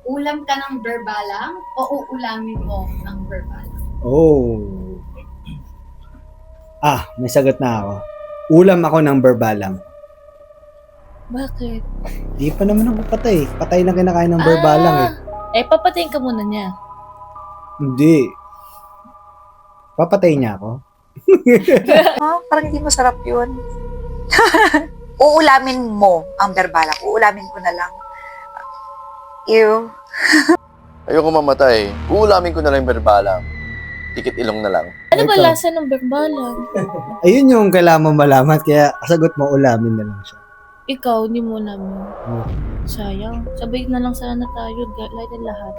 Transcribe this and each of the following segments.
Ulam ka ng berbalang o uulamin mo ng berbalang? Oh. May sagot na ako. Ulam ako ng berbalang. Bakit? Di pa naman ako patay. Patay na kinakain ng berbalang eh. Papatayin ka muna niya. Hindi. Papatay niya ako. Parang hindi masarap yun. Uulamin mo ang berbalak. Uulamin ko na lang. Ew. Ayoko mamatay. Uulamin ko na lang yung berbalang. Tikit ilong na lang. Ano ba Ikaw? lasa ng berbalang? Ayun yung kailangan mo malaman. Kaya sagot mo, ulamin na lang siya. Ikaw, hindi mo naman. Oh. Sayang. Sabay na lang sana tayo. Lahat ng lahat.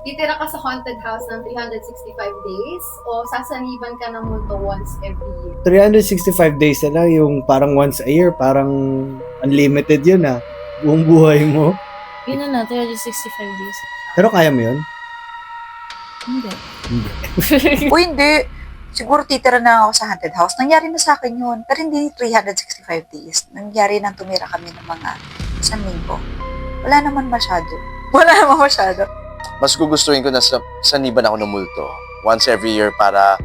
Titira ka sa haunted house ng 365 days o sasaniban ka ng multo once every year? 365 days na lang, yung parang once a year, parang unlimited yun buong buhay mo. Yun na 365 days. Pero kaya mo yun? Hindi. Hindi. O hindi. Siguro titira na ako sa haunted house. Nangyari na sa akin yun. Pero hindi 365 days. Nangyari nang tumira kami ng mga 1 linggo. Wala naman masyado. Mas gugustuhin ko na saniban ako ng multo. Once every year para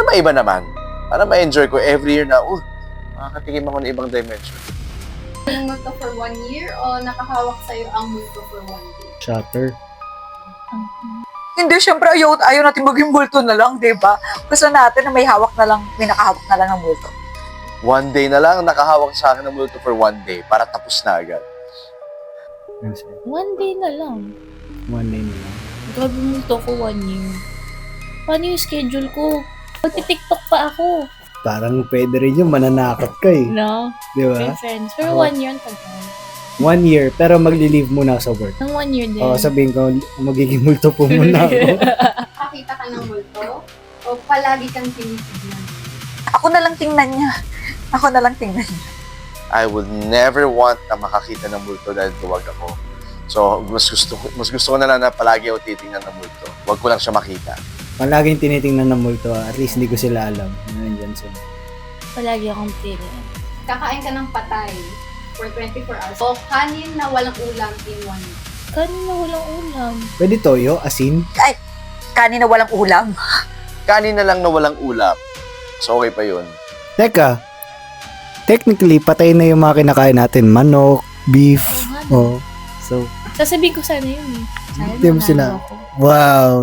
maiba naman. Para ma-enjoy ko every year na, makakatikim ako ng ibang dimension. Yung multo for 1 year o nakahawak sa'yo ang multo for 1 day? Shatter. Hindi, syempre ayaw natin maging multo na lang, di ba? Gusto natin na may nakahawak na lang ng multo. 1 day na lang nakahawak sa akin ng multo for 1 day para tapos na agad. 1 day na lang. 1 day na lang. Grabe mo to ko 1 year. Paano yung schedule ko? Magti-tiktok pa ako. Parang pwede rin yung mananakot ka eh. No? Di ba? With friends. Pero Ako- 1 year ang tagal. 1 year, pero magli-leave muna sa work. Nang 1 year din. O, sabihin ko, magiging multo po muna ako. Nakakita ka ng multo o palagi kang tinitignan? Ako na lang tingnan niya. I would never want na makakita ng multo dahil tuwag ako. So, mas gusto ko na lang na palagi ako titingnan ng multo. Huwag ko lang siya makita. Palaging tinitingnan ng multo, at least hindi ko sila alam. Nandyan sila. Palagi akong tingin. Kakain ka ng patay for 24 hours o kanin na walang ulam in 1 week? Kanina walang ulam. Pwede toyo, asin. Kanin na walang ulam. Kanin na lang na walang ulap. So, okay pa yun. Teka, technically, patay na yung mga kinakain natin. Manok, beef. Oo nga. So, Sasabihin ko sana yun eh. Sana Hindi mo nanalo sila- ako. wow,